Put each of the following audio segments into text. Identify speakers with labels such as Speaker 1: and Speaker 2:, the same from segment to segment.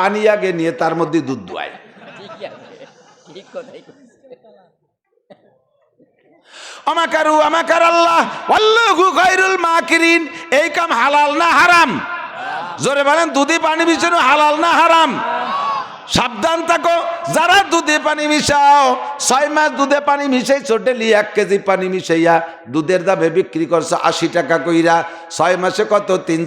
Speaker 1: পানি আগে নিয়ে তার মধ্যে দুধ দোয়ায়। আমাকারু আমাকার আল্লাহ ওয়াল্লাহু খায়রুল মাকিরিন। এই কাম হালাল না হারাম? জোরে বলেন, দুধে পানি মিশানো হালাল না হারাম? সাবধান থাকো যারা দুধে পানি মিশাও। 6 মাস দুধে পানি মিশাইছো, ডেলি 1 কেজি পানি মিশাইয়া দুধের দামে বিক্রি করছো 80 টাকা কইরা। 6 মাসে কত? 3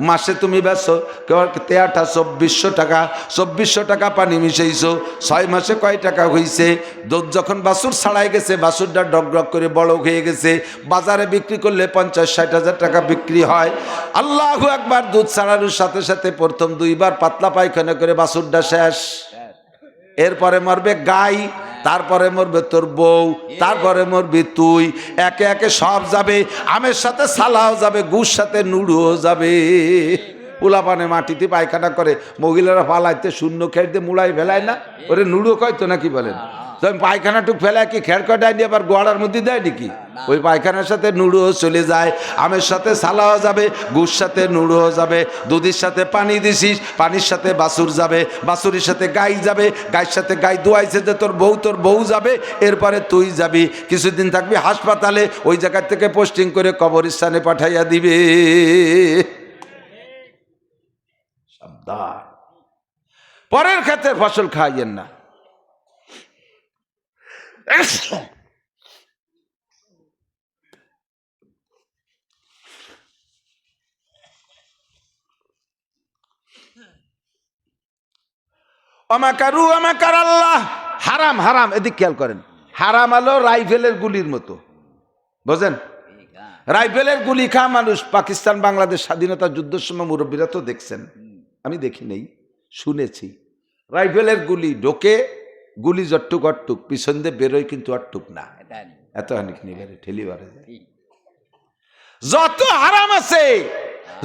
Speaker 1: মাসে তুমি বেচো 2400 টাকা। 2400 টাকা পানি মিশাইছো, 6 মাসে কয় টাকা হইছে? দুধ যখন বাছুর ছাড়াই গেছে, বাছুরটা ডগডগ করে বড় হয়ে গেছে, বাজারে বিক্রি করলে 50-60 হাজার টাকা বিক্রি হয়। আল্লাহু আকবার। দুধ ছাড়ানোর সাথে সাথে প্রথম 2 বার পাতলা পায়খানা করে বাছুরটা শেষ। এরপরে মরবে গাই, তারপরে মরবে তোর বউ, তারপরে মরবি তুই। একে একে সব যাবে। আমের সাথে সালাও যাবে, গুড় সাথে নুড়ুও যাবে। পোলাপানে মাটিতে পায়খানা করে, মহিলারা পালাইতে শূন্য খেয়ে মুড়াই ফেলায় না, ওরে নুড়ো কয়তো নাকি বলেন? পায়খানা টুক ফেলায় কি খের কটায় নিয়ে আবার গোয়াড়ার মধ্যে দেয় নাকি? ওই পায়খানার সাথে নুড়ুও চলে যায়। আমের সাথে সালাও যাবে, গুড় সাথে নুড়ুও যাবে। দুধের সাথে পানি দিছিস, পানির সাথে বাছুর যাবে, বাছুরের সাথে গাই যাবে, গায়ের সাথে গাই দোয়াইছে যে তোর বউ যাবে, এরপরে তুই যাবি। কিছুদিন থাকবি হাসপাতালে, ওই জায়গা থেকে পোস্টিং করে কবরস্থানে পাঠাইয়া দিবে। সাবধান, পরের ক্ষেতের ফসল খাইয়েন না। আমাকারু আমাকার আল্লাহ। হারাম হারাম, এদিক খেয়াল করেন। হারাম আলো রাইফেলের গুলির মতো, বুঝেন? রাইফেলের গুলি খা মানুষ। পাকিস্তান বাংলাদেশ স্বাধীনতা যুদ্ধের সময় মুরব্বীরা তো দেখছেন, আমি দেখি নেই, শুনেছি। রাইফেলের গুলি ঢোকে, গুলি জট্টুক অট্টুক, পিছন দিয়ে বেরোয় কিন্তু অট্টুক না, এত হানিক নিয়ে বেরোয়, ঠেলি বারে। যত হারাম আছে,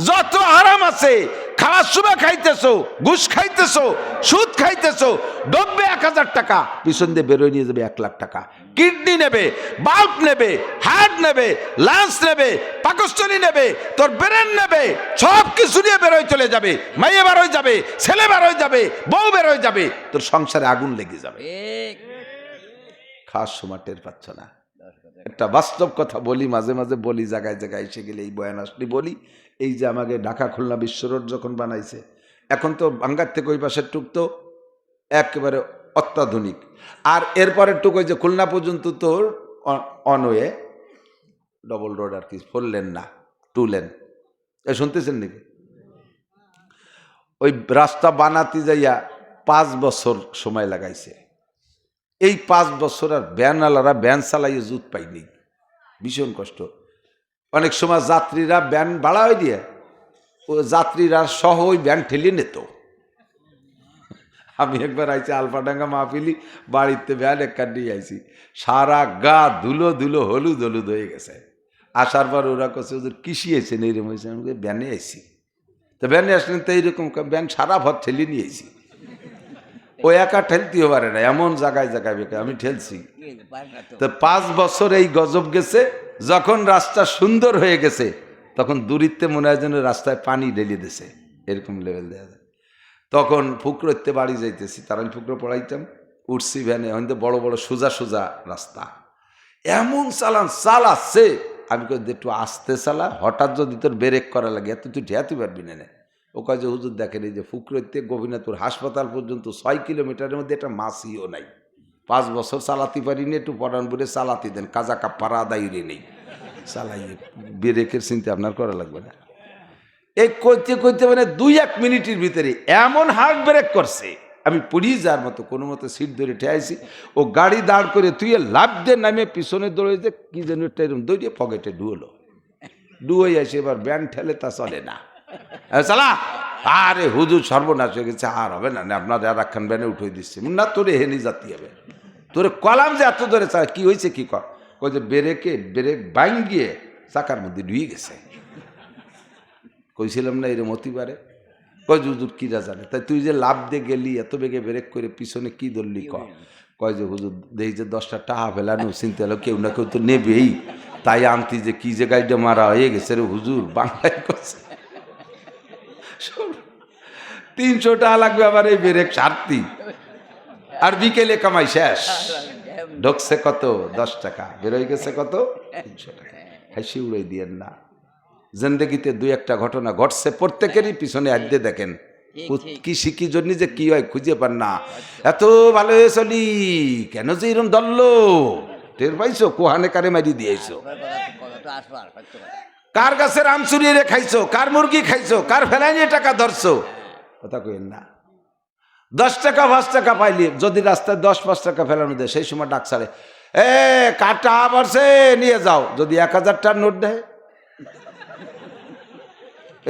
Speaker 1: যত হারাম আছে, খাওয়ার সময় খাইতেছো, ঘুষ খাইতেছো, সুদ খাইতেছো, ডুববে 1000 টাকা, পিছন দিয়ে বেরোয় নিয়ে যাবে 1 লাখ টাকা। কিডনি নেবে, বাল্ব নেবে, হার্ট নেবে, লাঞ্চ নেবে, পাকস্থলী নেবে, তোর ব্রেন নেবে, সব কিছু নিয়ে বেরোয় চলে যাবে। মাইয়ে বেরোয় যাবে, ছেলে বেরোয় যাবে, বউ বেরোয় যাবে, তোর সংসারে আগুন লেগে যাবে। খাস সময় টের পাচ্ছ না। একটা বাস্তব কথা বলি, মাঝে মাঝে বলি, জায়গায় জায়গায় এসে গেলে এই বয়ান আসলে বলি। এই যে আমাকে ঢাকা খুলনা বিশ্ব রোড যখন বানাইছে, এখন তো বাঙ্গার থেকে ওই পাশের টুক তো একেবারে অত্যাধুনিক, আর এরপরের টুক ওই যে খুলনা পর্যন্ত তোর অনওয়ে ডবল রোড আর কি, 4 লেন না 2 লেন। শুনতেছেন নাকি? ওই রাস্তা বানাতে যাইয়া 5 বছর সময় লাগাইছে। এই 5 বছর আর ভ্যানওয়ালারা ভ্যান চালাইয়ে জুত পাইনি, ভীষণ কষ্ট। অনেক সময় যাত্রীরা ভ্যান ভাড়া হয়ে দিয়ে ও যাত্রীরা সহ ওই ভ্যান ঠেলিয়ে নিত। আমি একবার আইছি আলফাডাঙ্গা মাহফিলি, বাড়িতে ভ্যান একখান নিয়ে আইছি, সারা গা ধুলো ধুলো হলুদ হলুদ হয়ে গেছে। আসার পর ওরা কাছে ওদের কৃষি এসেছেন এইরকম হয়েছে, আমি ভ্যানে আইছি। তো ভ্যানে আসলেন তো এইরকম ভ্যান সারা ভর ঠেলিয়ে নিয়েছি। ও একা ঠেলতেও পারে না, এমন জায়গায় জায়গায় বেঁকে আমি ঠেলছি। তো 5 বছর এই গজব গেছে। যখন রাস্তা সুন্দর হয়ে গেছে তখন দূরিত্বে মনে হয় যেন রাস্তায় পানি ঢেলে দিছে, এরকম লেভেল দেওয়া যায়। তখন ফুকরোতে বাড়ি যাইতেছি, তার আমি ফুকরো পড়াইতাম, উঠছি ভ্যানে, হয়তো বড় বড় সোজা সোজা রাস্তা, এমন চালাচ্ছে। আমি কই একটু আস্তে চালা, হঠাৎ যদি তোর ব্রেক করা লাগে এত তুই ঠেয়াতে পারবি না। ও কয় যে হুজুর দেখেন, এই যে ফুকরোতে গোবিনাথপুর হাসপাতাল পর্যন্ত 6 কিলোমিটারের মধ্যে একটা মাসিও নাই। 5 বছর চালাতে পারিনি, একটু পড়ানপুরে চালাতে দেন, কাজা কাপ্পারা আদায়রে নেই, চালাইয়ে ব্রেকের চিন্তা আপনার করা লাগবে না। এই কইতে কইতে মানে 2-1 মিনিটের ভিতরে এমন হার্ট ব্রেক করছে, আমি পড়িয়ে যাওয়ার মতো কোনো মতো সিট ধরে ঠেয়াইছি। ও গাড়ি দাঁড় করে তুই লাভ দিয়ে নামে পিছনে দৌড়েছে, কি যেন একটা এরকম দৌড়িয়ে পকেটে ডুয়োই আসে। এবার ব্যান ঠেলে তা চলে না, চালা। আরে হুজুর সর্বনাশ হয়ে গেছে, আর হবে না, আপনার আর একখান ব্যানে উঠে দিচ্ছে না, তোরে হেনি জাতি হবে, তোরে কলাম যে এত ধরে চা, কি হয়েছে কি কর? কই যে ব্রেক ভাঙিয়ে চাকার মধ্যে ঢুয়ে গেছে। কইছিলাম না এরম হতে পারে? কয় হুজুর কিরা জানে, তাই তুই যে লাভ দিয়ে গেলি এত বেগে ব্রেক করে পিছনে কি ধরলি? কয় যে হুজুর দেখি যে 10টা টাকা ফেলানো, চিন্তা হলো কেউ না কেউ তো নেবেই, তাই আনতি যে কি যে গাড়িটা মারা হয়ে গেছে রে হুজুর, বাংলায় করছে। 300 টাকা লাগবে আবার এই ব্রেক সারতি, আর বিকেলে কামাই শেষ। ঢুকছে কত? 10 টাকা, বেরোয় গেছে কত? 300 টাকা। হাসি উড়াই দিয়েন না। জিন্দেগিতে 2-1টা ঘটনা ঘটছে, প্রত্যেকেরই পিছনে আড্ডে দেখেন কি শিখি জন্য যে কি হয় খুঁজে পান না। এত ভালো হয়ে চলি কেন যে এরকম দললো, টের পাইছো? কোহানে কারে মারি দিয়েছো? কার গাছের আম চুরিয়ে খাইছো, কার মুরগি খাইছো, কার ফেলাই নিয়ে টাকা ধরছো? কথা কইেন না। 10 টাকা 5 টাকা পাইলি, যদি রাস্তায় 10-5 টাকা ফেলানো দেয়, সেই সময় ডাক ছাড়ে, কাটা বাড়ছে নিয়ে যাও। যদি 1000 টাকার নোট দেয়,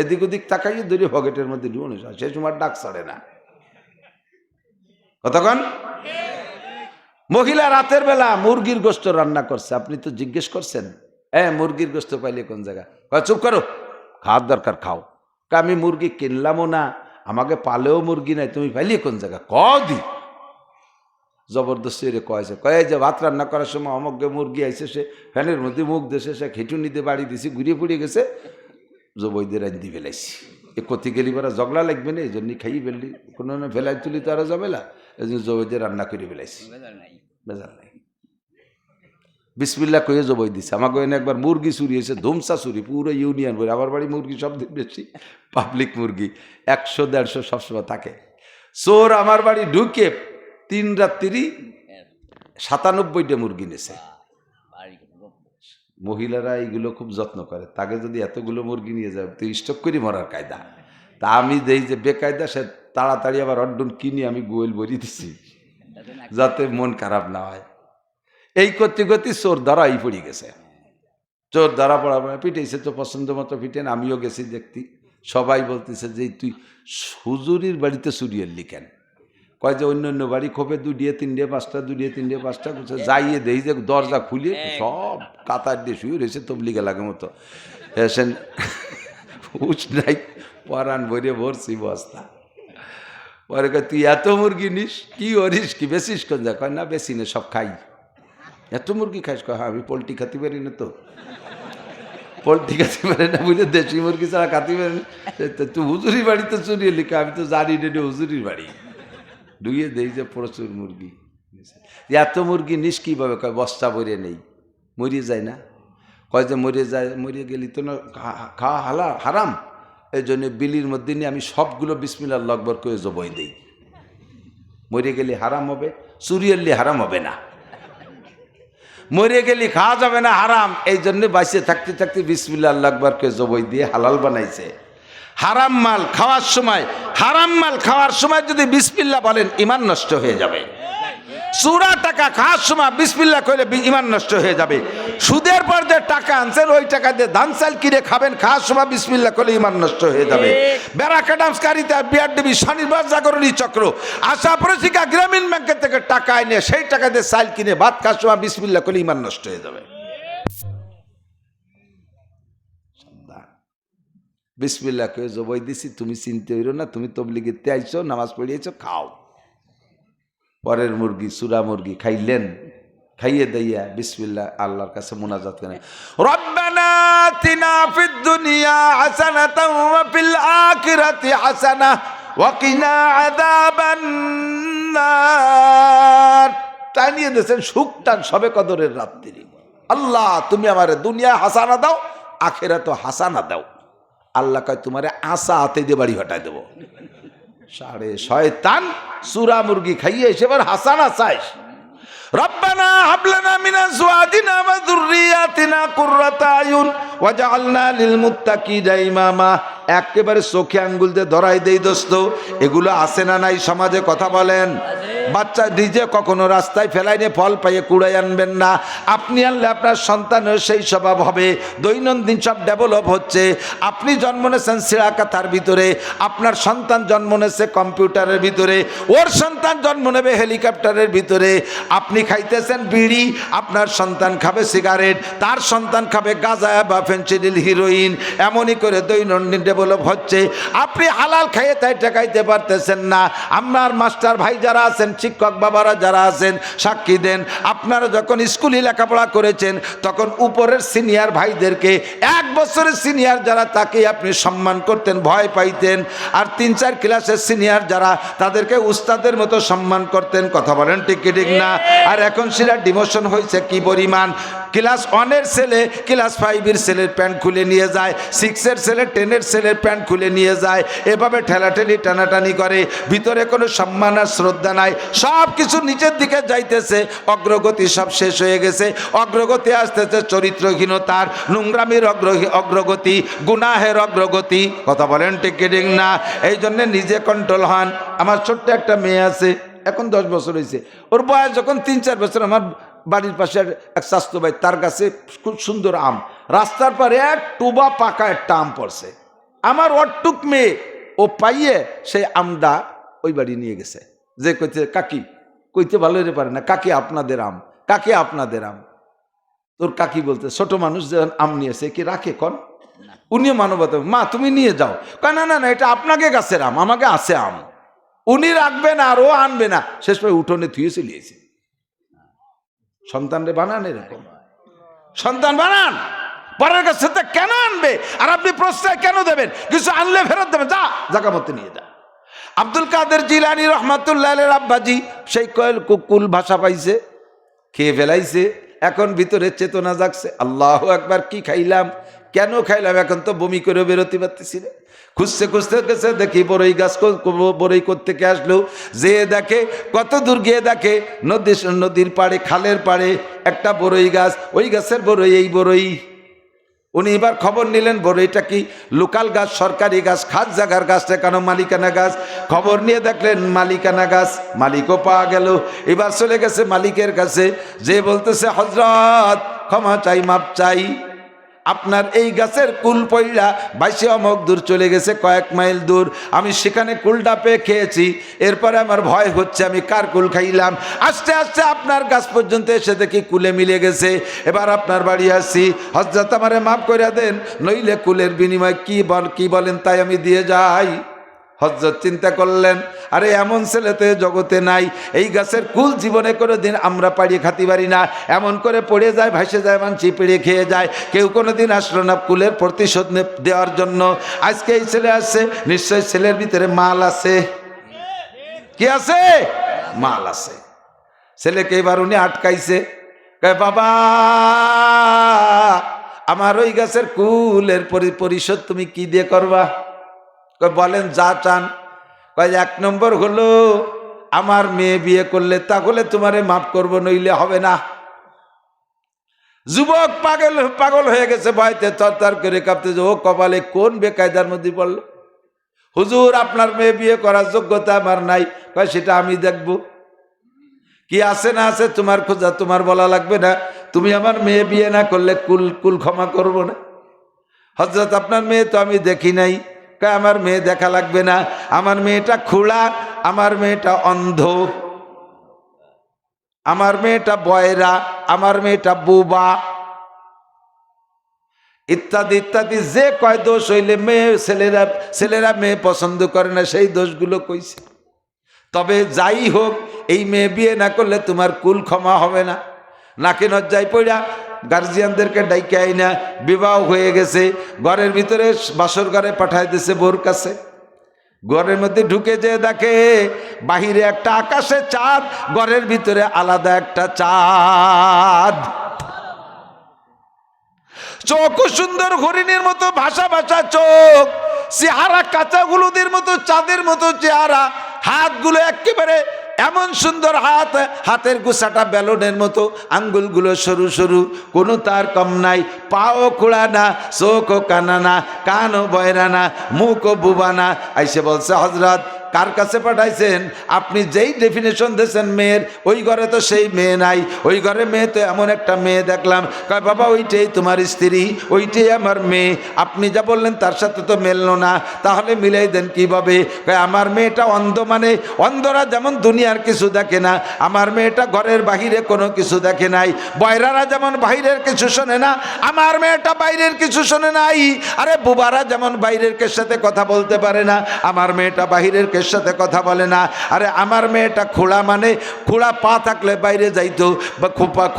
Speaker 1: এদিক ওদিক তাকাইয়ে ধরে পকেটের মধ্যে ঢুকে যায়, সেই সময় ডাক ছাড়ে না। কতক্ষণ? মহিলা রাতের বেলা মুরগির গোশত রান্না করছে, আপনি তো জিজ্ঞেস করছেন মুরগির গোশত পাইলে কোন জায়গা? চুপ করো, খাওয়ার দরকার খাও। আমি মুরগি কিনলামও না, আমাকে পালেও মুরগি নাই, তুমি পাইলে কোন জায়গা? কদি জবরদস্তি রে কয়েছে, কয়ে যে ভাত রান্না করার সময় অমগ্গে মুরগি আইসে, সে ফ্যানের মধ্যে মুখ দেশে, সে খিটুনিতে বাড়ি দিছি, ঘুরিয়ে ফুরিয়ে গেছে, জবৈদের রান্ধি ফেলাইছি। এ কতি গেলি পরা ঝগড়া লাগবে না, এই জন্যই খাইয়ে ফেললি, কোনো ফেলাই তুলি তো আরো যাবে না, এই জন্য জবৈদের রান্না করে ফেলাইছি। বেজার নাই, বিসমিল্লাহ কয়ে জবই দিছে। আমাকে এনে একবার মুরগি চুরি হয়েছে, ধুমসা চুরি, পুরো ইউনিয়ন ভরে। আমার বাড়ি মুরগি সবদিন বেশি, পাবলিক মুরগি 100-150 সবসময় থাকে। চোর আমার বাড়ি ঢুকে 3 রাত্রি 97টা মুরগি নেছে। মহিলারা এইগুলো খুব যত্ন করে, তাকে যদি এতগুলো মুরগি নিয়ে যাবে তো স্টক করে মরার কায়দা। তা আমি দেই যে বেকায়দা, সে তাড়াতাড়ি আবার অড্ডন কিনে আমি গোয়েল ভরিয়ে দিছি, যাতে মন খারাপ না হয়। এই করতে করতে চোর ধরাই পড়ে গেছে। চোর ধরা পড়া পিটেছে তো পছন্দ মতো পিটেন। আমিও গেছি দেখতে, সবাই বলতেছে যে তুই হুজুরির বাড়িতে চুরি এলি কেন? কয় যে অন্য অন্য বাড়ি খোপে 2-3-5টা 2-3-5টা যাইয়ে দেই যে দরজা খুলে সব কাতার দিয়ে শুয়ে রয়েছে তবলিগে লাগে মতো। এসেন হুশ নাই, পরান ভরে ভরছি বস্তা। পরে কয় তুই এত মুরগি নিস, কি করিস, কি বেশিস কোন যা? কয় না বেশি না, সব খাই। এত মুরগি খাইস? কয় হ্যাঁ, আমি পোলট্রি খাতে পারি না, তো পোলট্রি খাতে পারি না বুঝলে, দেশি মুরগি ছাড়া খাতে পারি না। তুই হুজুরির বাড়িতে চুরিয়ে লিখে, আমি তো জানি না হুজুরির বাড়ি। ডুইয়ে দেই যে প্রচুর মুরগি। এত মুরগি নিস কীভাবে? কয় বস্তা ভরে নেই, মরিয়ে যায় না। কয় যে মরিয়ে গেলি তো না, খাওয়া হারাম, এই জন্য বিলির মধ্যে নিয়ে আমি সবগুলো বিসমিল্লাহ আল্লাহু আকবার করে জবাই দেই। মরিয়ে গেলে হারাম হবে, চুরি এলে হারাম হবে না। মরিয়ে গেলে খাওয়া যাবে না, হারাম, এই জন্য বাইসে থাকতে থাকতে বিসমিল্লাহ আল্লাহু আকবার করে জবাই দিয়ে হালাল বানাইছে। হারাম মাল খাওয়ার সময় যদি বিসমিল্লাহ বলেন, ঈমান নষ্ট হয়ে যাবে। চুরা টাকা খাওয়ার সময় বিসমিল্লাহ কইলে ঈমান নষ্ট হয়ে যাবে। সুদের পর যে টাকা আনছেন, ওই টাকা দিয়ে ধান চাল কিনে খাবেন, খাওয়ার সময় বিসমিল্লাহ করলে ঈমান নষ্ট হয়ে যাবে। ব্যারাকাডামসকারীতে বিআরডিবি স্বনির্ভর জাগরণী চক্র আশা প্রশিকা গ্রামীণ ব্যাংকের থেকে টাকা এনে সেই টাকা দিয়ে চাল কিনে ভাত খাওয়ার সময় বিসমিল্লাহ করলে ঈমান নষ্ট হয়ে যাবে। বিসমিল্লাহ কে জবাই দিছি, তুমি চিনতে হইল না, তুমি তবলিগেতে আইছো, নামাজ পড়িয়েছো, খাও। পরের মুরগি চূড়া মুরগি খাইলেন, খাইয়ে দিয়া বিসমিল্লাহ আল্লাহর কাছে মুনাজাত করেন, রব্বানা আতিনা ফিদ দুনিয়া হাসানাতাও ওয়া ফিল আখিরাতি হাসানাহ ওয়া কিনা আযাবান নার। টানিয়ে দিয়েছেন সুখটান সবে কদরের রাত্রি। আল্লাহ তুমি আমারে দুনিয়া হাসানা দাও, আখিরাতে হাসানা দাও। আল্লাহ কয় তোমারে আশা হাতে দিয়ে বাড়ি হটাই দেবো। সাড়ে শয়তান চূড়া মুরগি খাইয়ে এসে এবার হাসানা চাইস। রব্বানা হাব লানা মিন আজওয়াজিনা ওয়া যুররিয়াতিনা কুররাতা আয়ুন ওয়াজআলনা লিল মুত্তাকিনা ইমামা। একেবারে চোখে আঙ্গুল দিয়ে ধরাই দেই দোস্ত, এগুলো আছে না নাই সমাজে? কথা বলেন। বাচ্চা নিজে কখনো রাস্তায় ফেলাই নিয়ে ফল পাইয়ে কুড়াই আনবেন না। আপনি আনলে আপনার সন্তানের সেই স্বভাব হবে। দৈনন্দিন সব ডেভেলপ হচ্ছে। আপনি জন্ম নিয়েছেন ছেঁড়া কাঁথার ভিতরে, আপনার সন্তান জন্ম নিয়েছে কম্পিউটারের ভিতরে, ওর সন্তান জন্ম নেবে হেলিকপ্টারের ভিতরে। আপনি খাইতেছেন বিড়ি, আপনার সন্তান খাবে সিগারেট, তার সন্তান খাবে গাঁজা বা ফেন্সিডিল, হিরোইন। এমনই করে দৈনন্দিন ডেভেলপ হচ্ছে। আপনি হালাল খাইয়ে তাই ঠেকাইতে পারতেছেন না। আপনার মাস্টার ভাই যারা আছেন শিক্ষক বাবারা যারা আছেন সাক্ষী দেন, আপনারা যখন স্কুলে লেখাপড়া করেছেন তখন উপরের সিনিয়র ভাইদেরকে 1 বছরের সিনিয়র যারা তাকে আপনি সম্মান করতেন, ভয় পাইতেন। আর 3-4 ক্লাসের সিনিয়র যারা তাদেরকে উস্তাদের মতো সম্মান করতেন। কথা বলেন ঠিক কি ঠিক না? আর এখন সেটা ডিমোশন হয়েছে কি পরিমাণ। ক্লাস 1-এর ছেলে ক্লাস 5-এর ছেলের প্যান্ট খুলে নিয়ে যায়, 6-এর ছেলে 10-এর ছেলের প্যান্ট খুলে নিয়ে যায়, এভাবে ঠেলাঠেলি টানাটানি করে, ভিতরে কোনো সম্মান আর শ্রদ্ধা নাই, সব কিছু নিচের দিকে যাইতেছে। অগ্রগতি সব শেষ হয়ে গেছে, অগ্রগতি আসতেছে চরিত্রহীনতার, নোংরামির অগ্রগতি, গুনাহের অগ্রগতি। কথা বলেন ঠিক কি ঠিক না? এই জন্যে নিজে কন্ট্রোল হন। আমার ছোট্ট একটা মেয়ে আছে, এখন 10 বছর হয়েছে, ওর বয়স যখন 3-4 বছর, আমার বাড়ির পাশে এক স্বাস্থ্য ভাই, তার কাছে খুব সুন্দর আম, রাস্তার পরে এক টুবা পাকা একটা আম পড়ছে। আমার অটুক মেয়ে ও পাইয়ে সেই আমটা ওই বাড়ি নিয়ে গেছে, যে কইতে কাকি, কইতে ভালো রে পারে না, কাকি আপনাদের আম, কাকি আপনাদের আম। তোর কাকি বলতে ছোট মানুষ যখন আম নিয়েছে কি রাখে কন, উনিও মানবতা, মা তুমি নিয়ে যাও। না না না, এটা আপনাকে গাছের আম, আমাকে আছে আম। উনি রাখবেন আর ও আনবে না, শেষ পরে উঠোনে থুয়ে চলিয়েছে। সন্তানরে বানান এরকম, সন্তান বানান, পরের কাছে কেন আনবে? আর আপনি প্রশ্রয় কেন দেবেন? কিছু আনলে ফেরত দেবেন, যা জায়গা মতো নিয়ে যা। আব্দুল কাদের জিলানী রহমাতুল্লাহ আলাইহির আব্বাজি সেই কুল ভাষা পাইছে, খেয়ে ফেলাইছে, এখন ভিতরে চেতনা জাগছে, আল্লাহু আকবার, কি খাইলাম, কেন খাইলাম, এখন তো বমি করে বেরোতে পারতেছি না। খুঁজতে খুঁজতে গেছে, দেখি বড়ই গাছ, বড়ই কোত্থেকে আসলো, যে দেখে কত দূর গিয়ে দেখে নদীর পাড়ে, খালের পাড়ে একটা বড়ই গাছ, ওই গাছের বড়ই এই বড়ই। উনি এবার খবর নিলেন, বড়ইটা কি লোকাল গাছ, সরকারি গাছ, খাস জায়গার গাছটা কেন মালিকানা গাছ। খবর নিয়ে দেখলেন মালিকানা গাছ, মালিকও পাওয়া গেল। এবার চলে গেছে মালিকের কাছে, যে বলতেছে হযরত ক্ষমা চাই, মাপ চাই, আপনার এই গাছের কুল পইড়া 22 অমক দূর চলে গেছে, কয়েক মাইল দূর, আমি সেখানে কুলটা পেয়ে খেয়েছি, এরপরে আমার ভয় হচ্ছে আমি কার কুল খাইলাম। আস্তে আস্তে আপনার গাছ পর্যন্ত এসে দেখি কুলে মিলে গেছে। এবার আপনার বাড়ি আসি, হযরত আমারে মাফ করে দেন, নইলে কুলের বিনিময় কি বলেন তাই আমি দিয়ে যাই। হযরত চিন্তা করলেন, আরে এমন ছেলে তো জগতে নাই, এই গাছের কুল জীবনে কোনো দিন আমরা পাড়িয়ে খাতে পারি না, এমন করে পড়ে যায়, ভাসে যায়, মানছি পেড়ে খেয়ে যায়, কেউ কোনো দিন আসলো না কুলের প্রতিশোধ দেওয়ার জন্য। আজকে এই ছেলে আসছে, নিশ্চয় ছেলের ভিতরে মাল আছে। কি আছে? মাল আছে। ছেলেকে এবার উনি আটকাইছে, কয় বাবা আমার ওই গাছের কুলের পরিশোধ তুমি কি দিয়ে করবা? বলেন যা চান। কয় 1 নম্বর হলো আমার মেয়ে বিয়ে করলে, তাহলে তোমারে মাফ করব, নইলে হবে না। যুবক পাগল হয়ে গেছে, ভয়তে তরতর করে কাঁপতেছে, ও কপালে কোন বেকায়দার মধ্যে পড়লো। হুজুর আপনার মেয়ে বিয়ে করার যোগ্যতা আমার নাই। কয় সেটা আমি দেখব, কি আছে না আছে তোমার খোঁজা, তোমার বলা লাগবে না, তুমি আমার মেয়ে বিয়ে না করলে কুল ক্ষমা করব না। হযরত আপনার মেয়ে তো আমি দেখি নাই। আমার মেয়ে দেখা লাগবে না, আমার মেয়েটা খোলা, আমার মেয়েটা অন্ধ, আমার মেয়েটা বয়রা, আমার মেয়েটা বোবা, ইত্যাদি ইত্যাদি, যে কয় দোষ হইলে ছেলেরা মেয়ে পছন্দ করে না, সেই দোষগুলো কইছে। তবে যাই হোক, এই মেয়ে বিয়ে না করলে তোমার কুল ক্ষমা হবে না। নাকে নজ্জায় পড়া গার্জিয়ানদেরকে ডাইকে আইনা বিবাহ হয়ে গেছে, ঘরের ভিতরে বাসর ঘরে পাঠায় দিছে বোর কাছে। ঘরের মধ্যে ঢুকে যে দেখে বাহিরে একটা আকাশে চাঁদ, ঘরের ভিতরে আলাদা একটা চাঁদ। চোখ সুন্দর হরিণের মতো, ভাষা ভাষা চোখ, চেহারা কাঁচা হলুদের মতো, চাঁদের মতো চেহারা, হাতগুলো একেবারে এমন সুন্দর হাত, হাতের গোছাটা বেলনের মতো, আঙ্গুলগুলো সরু সরু, কোনো তার কম নাই, পাও খোড়া না, চোখও কানা না, কানও বয়রা না, মুখও বুবা না। আইসে বলছে হযরত কার কাছে পাঠাইছেন? আপনি যেই ডেফিনেশন দিয়েছেন মেয়ের, ওই ঘরে তো সেই মেয়ে নাই, ওই ঘরে মেয়ে তো এমন একটা মেয়ে দেখলাম। কয় বাবা ওইটাই তোমার স্ত্রী, ওইটাই আমার মেয়ে, আপনি যা বললেন তার সাথে তো মেললো না, তাহলে মিলাই দেন কিভাবে? কয় আমার মেয়েটা অন্ধ, মানে অন্ধরা যেমন দুনিয়ার কিছু দেখে না, আমার মেয়েটা ঘরের বাহিরে কোনো কিছু দেখে নাই। বয়রারা যেমন বাইরের কিছু শোনে না, আমার মেয়েটা বাইরের কিছু শোনে নাই। আরে বুবারা যেমন বাইরের সাথে কথা বলতে পারে না, আমার মেয়েটা বাহিরের লোকের সাথে কথা বলে না। আরে আমার মেয়েটা খোড়া, মানে খোড়া পা থাকলে বাইরে যাইতো, বা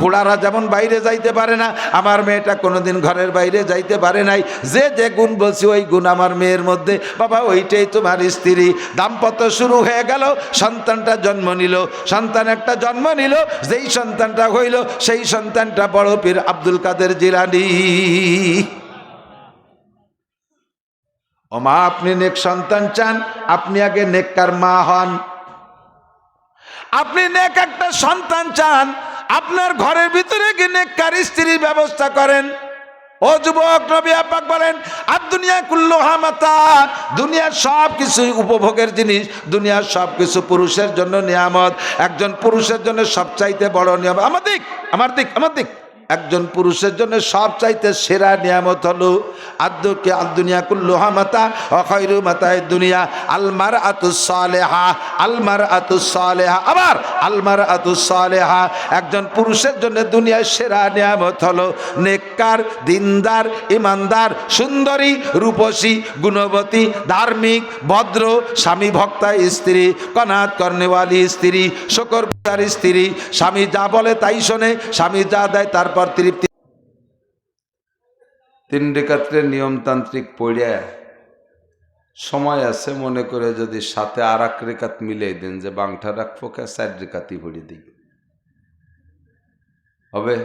Speaker 1: খোড়ারা যেমন বাইরে যাইতে পারে না, আমার মেয়েটা কোনোদিন ঘরের বাইরে যাইতে পারে নাই। যে যে গুণ বলছি ওই গুণ আমার মেয়ের মধ্যে। বাবা ওইটাই তোমার স্ত্রী। দাম্পত্য শুরু হয়ে গেল, সন্তানটা জন্ম নিল, সন্তান একটা জন্ম নিল, যেই সন্তানটা হইল সেই সন্তানটা বড় পীর আব্দুল কাদের জিলানী। ও মা, আপনি নেক সন্তান চান, আপনি আগে নেককার মা হন। আপনি নেক একটা সন্তান চান, আপনার ঘরের ভিতরে গিয়ে নেককার স্ত্রীর ব্যবস্থা করেন। ও যুবক, নবী পাক বলেন আর দুনিয়া কুল্লুহা মাতা, দুনিয়ার সব কিছুই উপভোগের জিনিস, দুনিয়ার সব কিছু পুরুষের জন্য নিয়ামত। একজন পুরুষের জন্য সবচাইতে বড় নিয়ামত, আমার দিক একজন পুরুষের জন্য সবচাইতে সেরা নিয়ামত হলো আদ-দুনিয়া কুল্লুহা মাতা ওয়া খায়রু মাতা'id দুনিয়া আল মারআতুস সালেহা, আবার আল মারআতুস সালেহা। একজন পুরুষের জন্য দুনিয়ার সেরা নিয়ামত হলো নেককার, দিনদার, ইমানদার, সুন্দরী, রূপসী, গুণবতী, ধার্মিক, ভদ্র, স্বামী ভক্তা স্ত্রী, কনাত করনেওয়ালি স্ত্রী, শুকরগুজার স্ত্রী। স্বামী যা বলে তাই শোনে, স্বামী যা দেয় তারপর তৃপ্তি। 3 রেখাতের নিয়মতান্ত্রিক পড়ে সময় আছে মনে করে যদি সাথে আর 1 রেখাত মিলিয়ে দেন যে বাংটা রাখবো, 4 রেখাতই পড়ে দিই, হবে?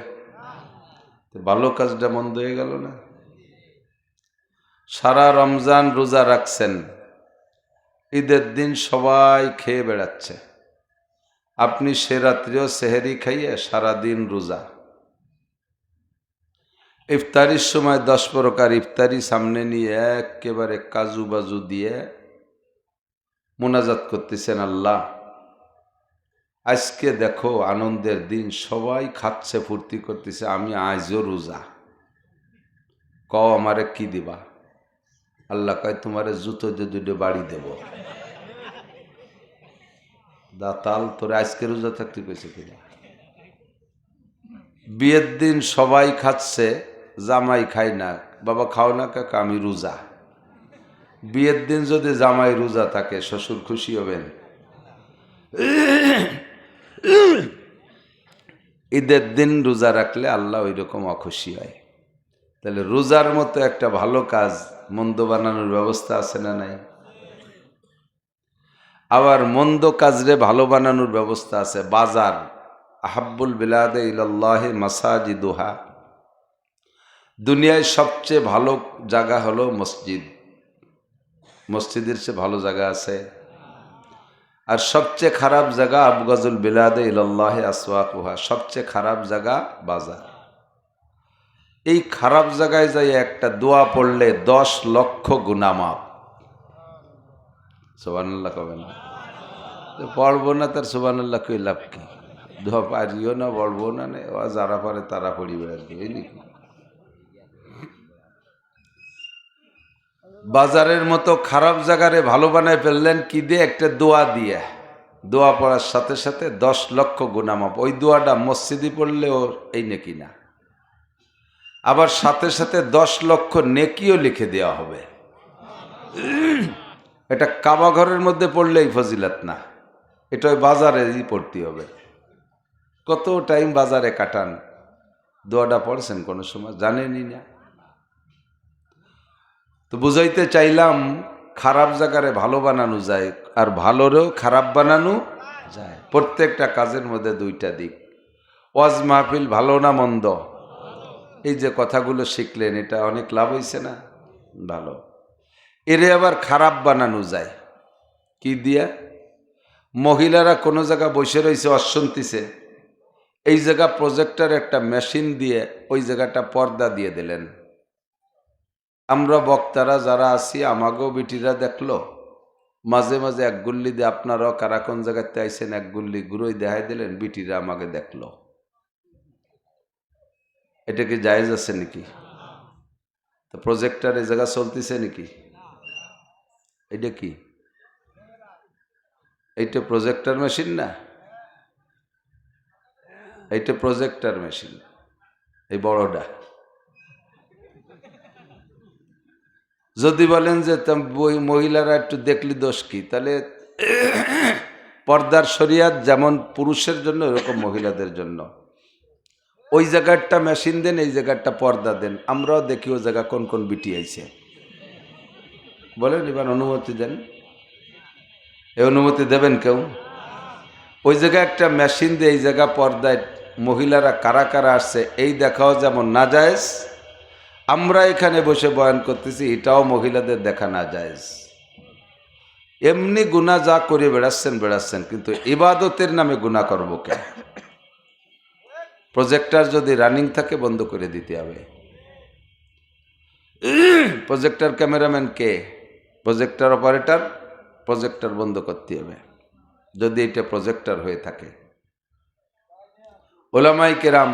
Speaker 1: ভালো কাজটা মন্দ হয়ে গেল না? সারা রমজান রোজা রাখছেন, ঈদের দিন সবাই খেয়ে বেড়াচ্ছে, আপনি সে রাত্রিও সেহেরি খাইয়ে সারাদিন রোজা। ইফতারির সময় 10 প্রকার ইফতারি সামনে নিয়ে একেবারে কাজু বাজু দিয়ে মুনাজাত করতেছেন, আল্লাহ আজকে দেখো আনন্দের দিন, সবাই খাচ্ছে ফুর্তি করতেছে, আমি আজও রোজা, কও আমারে কি দিবা? আল্লাহ কয় তোমারে জুতো দিয়ে 2 বাড়ি দেব। দাতাল, তোরে আজকে রোজা থাকতে কইছে কিনা? বিয়ের দিন সবাই খাচ্ছে, জামাই খাই না, বাবা খাও না, কাকা আমি রোজা। বিয়ের দিন যদি জামাই রোজা থাকে শ্বশুর খুশি হবেন? ঈদের দিন রোজা রাখলে আল্লাহ ওই রকম অখুশি হয়। তাহলে রোজার মতো একটা ভালো কাজ মন্দ বানানোর ব্যবস্থা আছে না নাই? আবার মন্দ কাজরে ভালো বানানোর ব্যবস্থা আছে। বাজার, আহাব্বুল বিলাদে ইলাল্লাহি মাসাজিদুহা, দুনিয়ায় সবচেয়ে ভালো জায়গা হলো মসজিদ। মসজিদের চেয়ে ভালো জায়গা আছে? আর সবচেয়ে খারাপ জায়গা আবগাজুল বিলাদে ইলাল্লাহি আসওয়াকুহা, সবচেয়ে খারাপ জায়গা বাজার। এই খারাপ জায়গায় যাই একটা দোয়া পড়লে 10 লক্ষ গুনাহ মাফ। সুবহানাল্লাহ কবেন না? পড়বো না তার সুবহানাল্লাহ কই লাভ কি? দোয়া পারিও না, পড়বো না, যারা পারে তারা পড়িবে আর কি, নাকি? বাজারের মতো খারাপ জায়গারে ভালো বানায় ফেললেন কি দিয়ে? একটা দোয়া দিয়ে। দোয়া পড়ার সাথে সাথে 10 লক্ষ গুনাহ মাফ। ওই দোয়াটা মসজিদে পড়লেও এই নেকি না, আবার সাথে সাথে 10 লক্ষ নেকিও লিখে দেওয়া হবে। এটা কাবা ঘরের মধ্যে পড়লেই ফজিলত না, এটা ওই বাজারেই পড়তে হবে। কত টাইম বাজারে কাটান, দোয়াটা পড়ছেন কোনো সময়? জানেনই না। তো বুঝাইতে চাইলাম খারাপ জায়গারে ভালো বানানো যায়, আর ভালোরেও খারাপ বানানো যায়। প্রত্যেকটা কাজের মধ্যে 2টা দিক। ওয়াজ মাহফিল ভালো না মন্দ? এই যে কথাগুলো শিখলেন, এটা অনেক লাভ হয়েছে না? ভালো। এরে আবার খারাপ বানানো যায় কি দিয়া? মহিলারা কোনো জায়গা বসে রয়েছে, অশুনতিছে, এই জায়গা প্রজেক্টর একটা মেশিন দিয়ে ওই জায়গাটা পর্দা দিয়ে দিলেন। আমরা বক্তারা যারা আছি, আমাকেও বিটিরা দেখলো, মাঝে মাঝে 1 গুল্লি দিয়ে আপনারাও কারা কোন জায়গাতে আইসেন 1 গুল্লি গুঁড়োই দেখাই দিলেন, বিটিরা আমাকে দেখলো। এটা কি জায়েজ আছে নাকি? তো প্রজেক্টর এই জায়গা চলতেছে নাকি? এটা কি? এইটা প্রজেক্টর মেশিন না? এইটা প্রজেক্টর মেশিন, এই বড়টা। যদি বলেন যে মহিলারা একটু দেখলি দোষ কি, তাহলে পর্দার শরিয়াত যেমন পুরুষের জন্য এরকম মহিলাদের জন্য। ওই জায়গাটা মেশিন দেন, এই জায়গাটা পর্দা দেন। আমরাও দেখি ওই জায়গা কোন কোন বিটি আইছে, বলেন এবার অনুমতি দেন। এই অনুমতি দেবেন কেউ? ওই জায়গায় একটা মেশিন দিয়ে এই জায়গা পর্দায় মহিলারা কারা কারা আসছে এই দেখাও যেমন নাজায়েজ, আমরা এখানে বসে বয়ান করতেছি এটাও মহিলাদের দেখা নাজায়েজ। এমনি গুনাহ যা করে বেড়াচ্ছেন, কিন্তু ইবাদতের নামে গুনাহ করব কেন? প্রজেক্টর যদি রানিং থাকে বন্ধ করে দিতে হবে। প্রজেক্টর ক্যামেরাম্যান কে? Projector operator. প্রজেক্টর বন্ধ করতে হবে যদি এটা প্রজেক্টর হয়ে থাকে। ওলামাই কেরাম,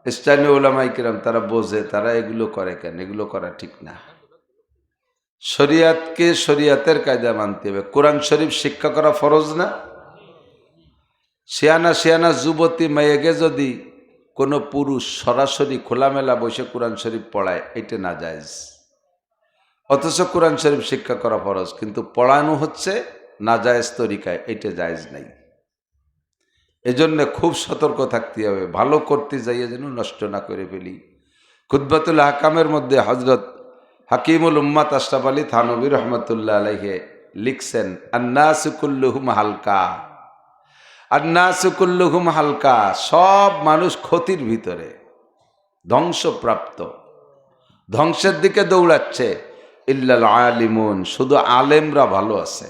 Speaker 1: স্থানীয় ওলামাই কেরাম তারা বোঝে, তারা এগুলো করে কেন? এগুলো করা ঠিক না। শরিয়াতকে শরিয়াতের কায়দা মানতে হবে। কোরআন শরীফ শিক্ষা করা ফরজ না? শিয়ানা যুবতী মেয়েকে যদি কোনো পুরুষ সরাসরি খোলামেলা বসে কোরআন শরীফ পড়ায়, এটা নাজায়েজ। অথচ কোরআন শরীফ শিক্ষা করা ফরজ, কিন্তু পড়ানো হচ্ছে নাজায়েজ তরিকায়, এটা জায়েজ নাই। এজন্য খুব সতর্ক থাকতে হবে, ভালো করতে যাইয়ে যেন নষ্ট না করে ফেলি। খুতবাতুল আহকামের মধ্যে হযরত হাকিমুল উম্মাত আশরাফ আলী থানভী রহমতুল্লাহ আলাইহি লিখছেন, আন্নাসু কুল্লুহুম হালকা, আন্নাসু কুল্লুহুম হালকা, সব মানুষ ক্ষতির ভিতরে, ধ্বংসপ্রাপ্ত, ধ্বংসের দিকে দৌড়াচ্ছে। ইল্লাল আলিমুন, শুধু আলেমরা ভালো আছে।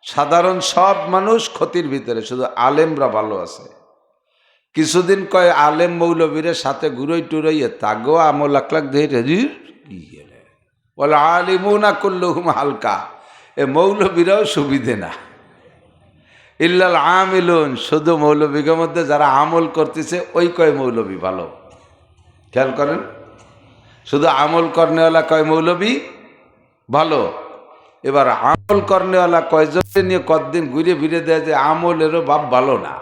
Speaker 1: সাধারণ সব মানুষ ক্ষতির ভিতরে, শুধু আলেমরা ভালো আছে। কিছুদিন কয় আলেম মৌলবীরের সাথে ঘুরোই টুরোইয়ে তাগো আমল আকলাক দিয়ে বলে আলিমুনা কুল্লুহুম হালকা, এ মৌলবীরাও সুবিধে না। ইল্লাল আমিলুন, শুধু মৌলবীদের মধ্যে যারা আমল করতেছে ওই কয় মৌলবী ভালো। খেয়াল করেন, শুধু আমল করনেওয়ালা কয় মৌলবী ভালো। এবার আমল করনেওয়ালা কয়জন নিয়ে কতদিন ঘুরে ফিরে দেয় যে আমলেরও বাপ ভালো না।